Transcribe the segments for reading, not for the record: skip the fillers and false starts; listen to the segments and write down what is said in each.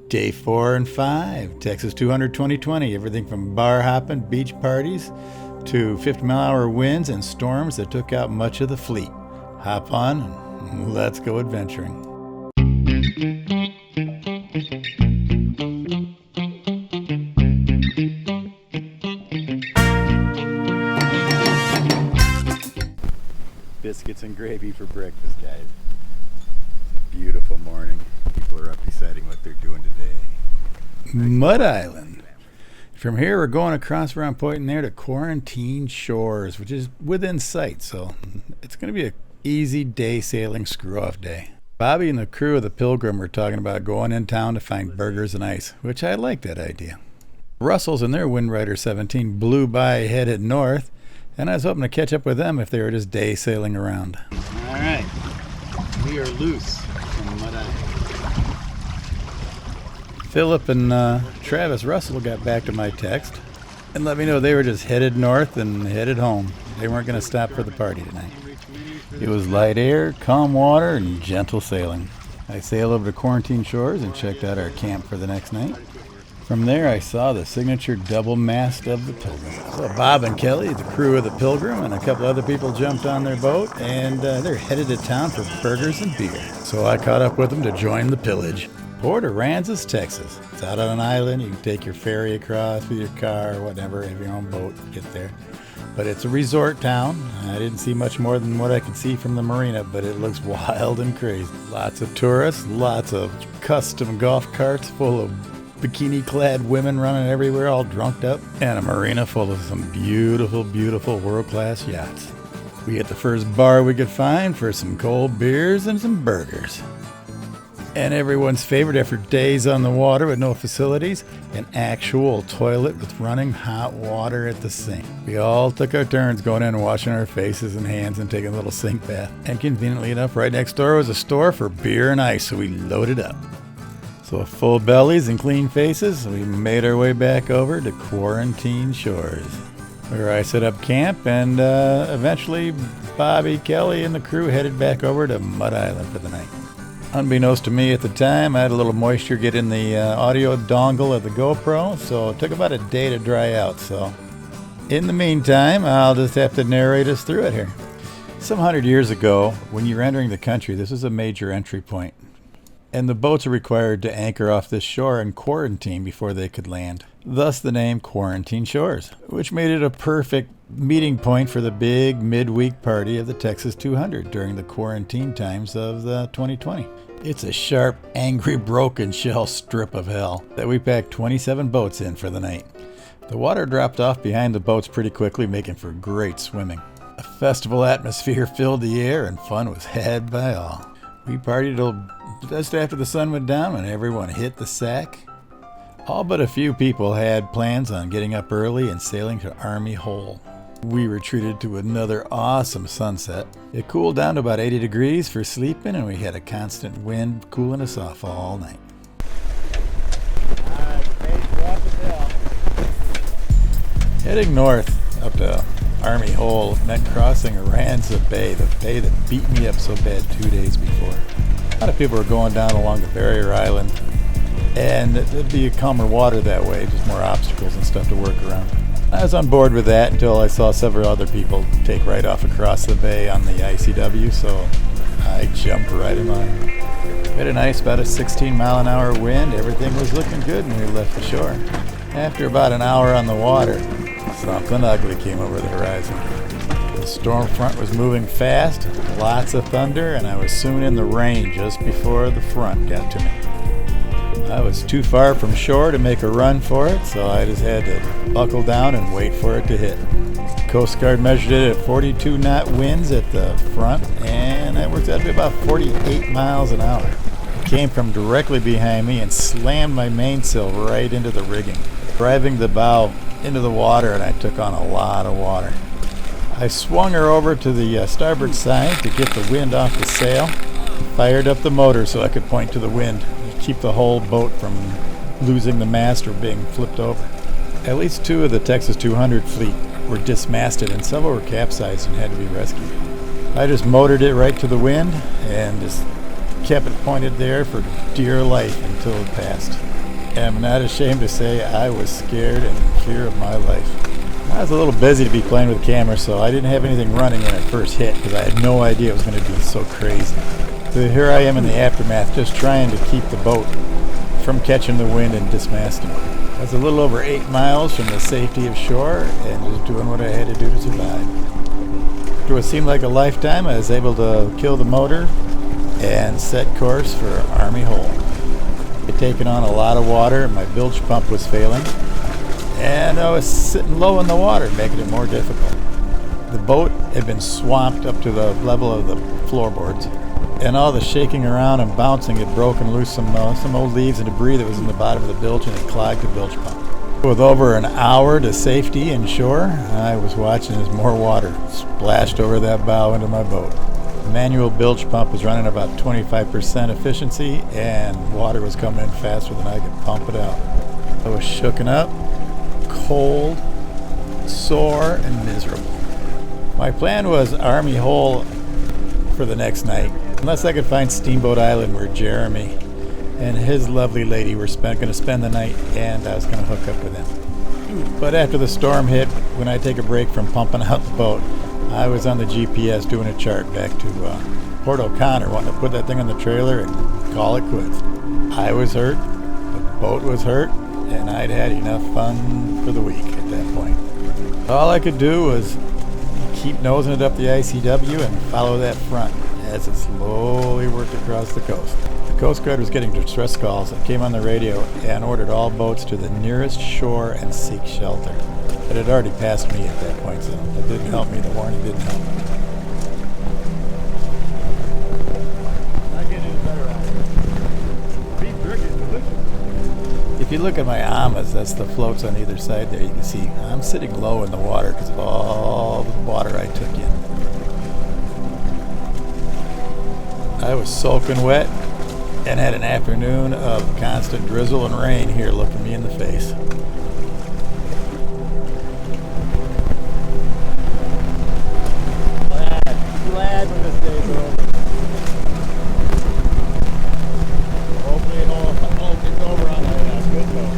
Day 4 and 5, Texas 200 2020. Everything from bar hopping, beach parties, to 50-mile-an-hour winds and storms that took out much of the fleet. Hop on and let's go adventuring. Biscuits and gravy for breakfast, guys. Beautiful morning. People are up deciding what they're doing today. Mud Island. From here, we're going across where I'm pointing there to Quarantine Shores, which is within sight, so it's going to be an easy day sailing screw-off day. Bobby and the crew of the Pilgrim were talking about going in town to find burgers and ice, which I like that idea. Russell's and their Windrider 17 blew by headed north, and I was hoping to catch up with them if they were just day sailing around. All right, we are loose from Mud Island. Philip and Travis Russell got back to my text and let me know they were just headed north and headed home. They weren't going to stop for the party tonight. It was light air, calm water, and gentle sailing. I sailed over to Quarantine Shores and checked out our camp for the next night. From there, I saw the signature double mast of the Pilgrim. So Bob and Kelly, the crew of the Pilgrim, and a couple other people jumped on their boat, and they're headed to town for burgers and beer. So I caught up with them to join the pillage. Port Aransas, Texas. It's out on an island. You can take your ferry across with your car or whatever, have your own boat to get there. But it's a resort town. I didn't see much more than what I could see from the marina, but it looks wild and crazy. Lots of tourists, lots of custom golf carts full of bikini-clad women running everywhere, all drunked up, and a marina full of some beautiful, beautiful world-class yachts. We hit the first bar we could find for some cold beers and some burgers. And everyone's favorite after days on the water with no facilities, an actual toilet with running hot water at the sink. We all took our turns going in and washing our faces and hands and taking a little sink bath. And conveniently enough, right next door was a store for beer and ice, so we loaded up. So with full bellies and clean faces, we made our way back over to Quarantine Shores, where I set up camp, and eventually Bobby, Kelly, and the crew headed back over to Mud Island for the night. Unbeknownst to me at the time, I had a little moisture get in the audio dongle of the GoPro, so it took about a day to dry out. So in the meantime, I'll just have to narrate us through it here. Some 100 years ago, when you were entering the country, this was a major entry point. And the boats are required to anchor off this shore and quarantine before they could land. Thus the name Quarantine Shores, which made it a perfect meeting point for the big midweek party of the Texas 200 during the quarantine times of the 2020. It's a sharp, angry, broken shell strip of hell that we packed 27 boats in for the night. The water dropped off behind the boats pretty quickly, making for great swimming. A festival atmosphere filled the air and fun was had by all. We partied till just after the sun went down when everyone hit the sack. All but a few people had plans on getting up early and sailing to Army Hole. We retreated to another awesome sunset. It cooled down to about 80 degrees for sleeping, and we had a constant wind cooling us off all night. Heading north up to Army Hole meant crossing Aransas Bay, the bay that beat me up so bad 2 days before. A lot of people were going down along the barrier island, and it'd be calmer water that way, just more obstacles and stuff to work around. I was on board with that until I saw several other people take right off across the bay on the ICW, so I jumped right in line. We had a nice, about a 16-mile-an-hour wind. Everything was looking good when we left the shore. After about an hour on the water, something ugly came over the horizon. The storm front was moving fast, lots of thunder, and I was soon in the rain just before the front got to me. I was too far from shore to make a run for it, so I just had to buckle down and wait for it to hit. The Coast Guard measured it at 42 knot winds at the front, and that worked out to be about 48 miles an hour. It came from directly behind me and slammed my mainsail right into the rigging, driving the bow into the water, and I took on a lot of water. I swung her over to the starboard side to get the wind off the sail, fired up the motor so I could point to the wind, keep the whole boat from losing the mast or being flipped over. At least 2 of the Texas 200 fleet were dismasted, and several were capsized and had to be rescued. I just motored it right to the wind and just kept it pointed there for dear life until it passed. And I'm not ashamed to say I was scared and in fear of my life. I was a little busy to be playing with the camera, so I didn't have anything running when it first hit because I had no idea it was going to be so crazy. So here I am in the aftermath, just trying to keep the boat from catching the wind and dismasting. I was a little over 8 miles from the safety of shore and just doing what I had to do to survive. After what seemed like a lifetime, I was able to kill the motor and set course for Army Hole. I'd taken on a lot of water and my bilge pump was failing, and I was sitting low in the water, making it more difficult. The boat had been swamped up to the level of the floorboards, and all the shaking around and bouncing had broken loose some old leaves and debris that was in the bottom of the bilge, and it clogged the bilge pump. With over an hour to safety and shore, I was watching as more water splashed over that bow into my boat. The manual bilge pump was running about 25% efficiency, and water was coming in faster than I could pump it out. I was shooken up, cold, sore, and miserable. My plan was Army Hole for the next night, unless I could find Steamboat Island where Jeremy and his lovely lady were going to spend the night, and I was going to hook up with them. But after the storm hit, when I take a break from pumping out the boat, I was on the GPS doing a chart back to Port O'Connor, wanting to put that thing on the trailer and call it quits. I was hurt, the boat was hurt, and I'd had enough fun for the week at that point. All I could do was keep nosing it up the ICW and follow that front as it slowly worked across the coast. The Coast Guard was getting distress calls and came on the radio and ordered all boats to the nearest shore and seek shelter. But it had already passed me at that point, so it didn't help me. The warning didn't help me. Not getting any better out here. Beef jerky is delicious. If you look at my amas, that's the floats on either side there. You can see I'm sitting low in the water because of all the water I took in. I was soaking wet and had an afternoon of constant drizzle and rain here looking me in the face. Glad when this day's over. Hopefully it's over on a good note.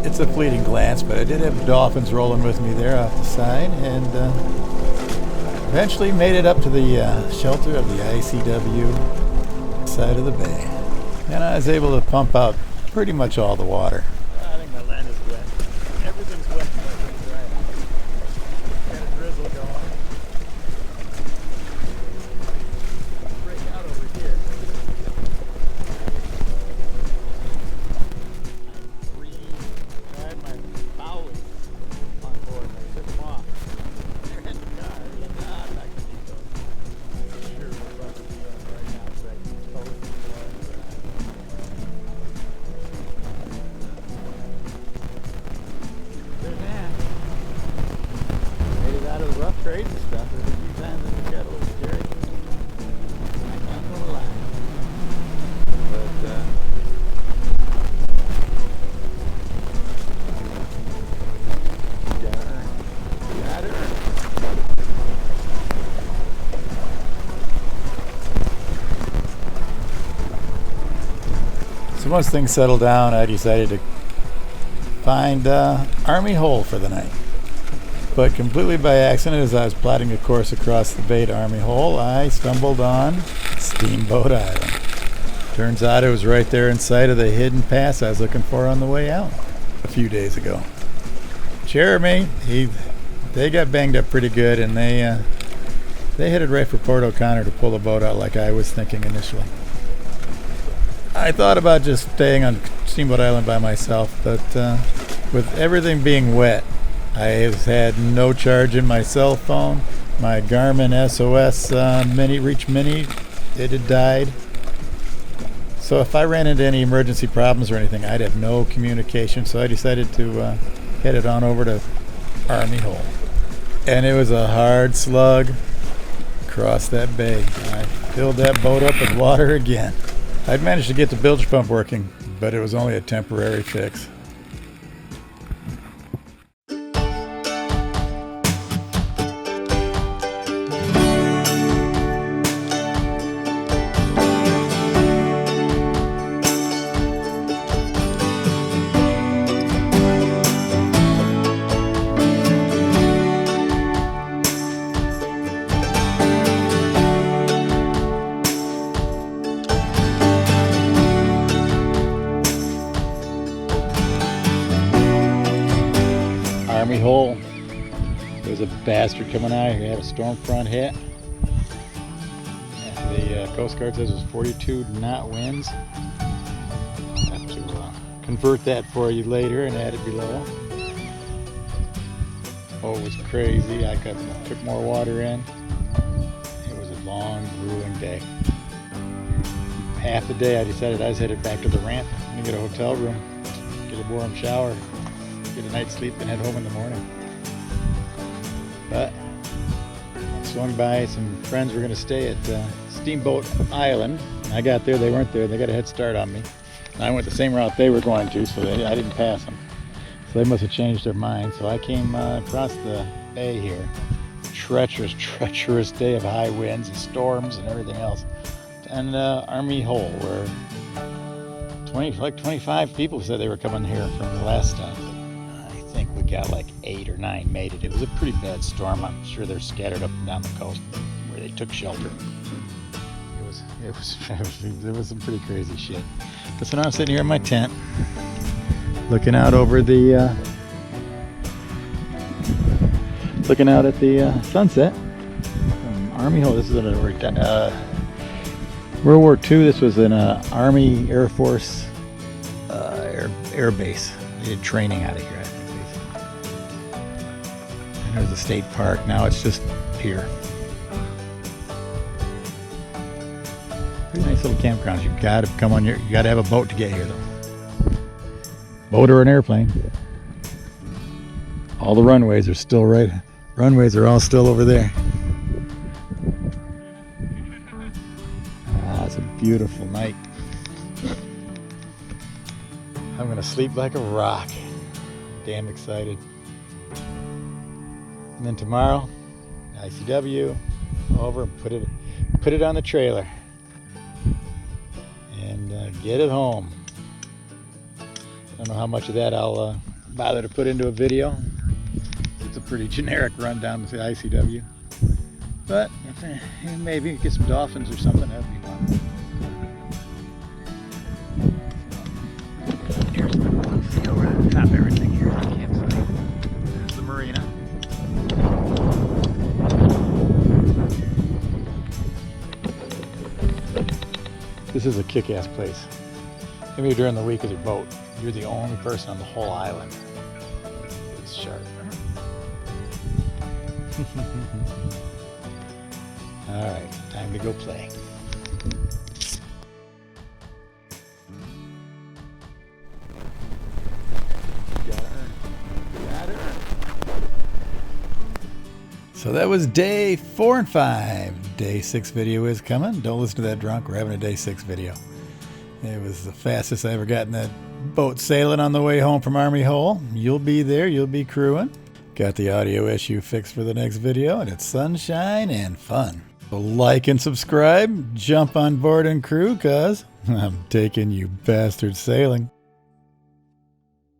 It's a fleeting glance, but I did have dolphins rolling with me there off the side, and eventually made it up to the shelter of the ICW side of the bay. And I was able to pump out pretty much all the water. I think my land is wet. Everything's wet. Everything's right. Got a drizzle going. Break out over here. I had my bowels on board and I took them off. They're in the car. I'm not going to eat those. I'm sure we're about to be on right now because I totally there's that. Made it out of the rough trades and stuff. There's a few times that we got a little scary. I'm not gonna lie. But gotta earn it. Gotta earn it. So once things settled down, I decided to find Army Hole for the night. But completely by accident, as I was plotting a course across the bay to Army Hole, I stumbled on Steamboat Island. Turns out it was right there in sight of the hidden pass I was looking for on the way out a few days ago. Jeremy, they got banged up pretty good, and they headed right for Port O'Connor to pull the boat out like I was thinking initially. I thought about just staying on Steamboat Island by myself, but with everything being wet, I have had no charge in my cell phone. My Garmin SOS Reach Mini, it had died. So if I ran into any emergency problems or anything, I'd have no communication. So I decided to head it on over to Army Hole. And it was a hard slug across that bay. I filled that boat up with water again. I'd managed to get the bilge pump working, but it was only a temporary fix. bastard coming out here. We had a storm front hit. And the Coast Guard says it was 42 knot winds. I'll have to convert that for you later and add it below. Oh, it was crazy. I took more water in. It was a long, grueling day. Half the day I decided I was headed back to the ramp. I'm gonna get a hotel room, get a warm shower, get a night's sleep, and head home in the morning. But swung by some friends were gonna stay at Steamboat Island. When I got there, they weren't there. They got a head start on me. And I went the same route they were going to, so I didn't pass them. So they must have changed their mind. So I came across the bay here. Treacherous day of high winds and storms and everything else. And Army Hole, where 25 people said they were coming here from the last time. I think we got like 8 or 9 made it. It was a pretty bad storm. I'm sure they're scattered up and down the coast where they took shelter. It was some pretty crazy shit. But so now I'm sitting here in my tent, looking out over the, looking out at the sunset from Army Hole. This is World War II. This was an Army Air Force air base. They did training out of here, I think. And there's a state park. Now it's just pier. Pretty nice little campgrounds. You gotta come on you gotta have a boat to get here though. Boat or an airplane. All the runways are still right. Runways are all still over there. It's a beautiful night. I'm gonna sleep like a rock. Damn excited. And then tomorrow, ICW over and put it on the trailer and get it home. I don't know how much of that I'll bother to put into a video. It's a pretty generic rundown with the ICW. But maybe get some dolphins or something, that'd be fun. Here's see over the top of everything here on the campsite. There's the marina. This is a kick-ass place. Maybe during the week with your boat, you're the only person on the whole island. It's sharp. Alright, time to go play. So that was day 4 and 5. Day 6 video is coming. Don't listen to that drunk. We're having a day 6 video. It was the fastest I ever got in that boat sailing on the way home from Army Hole. You'll be there. You'll be crewing. Got the audio issue fixed for the next video, and it's sunshine and fun. So like and subscribe. Jump on board and crew, cuz I'm taking you bastards sailing.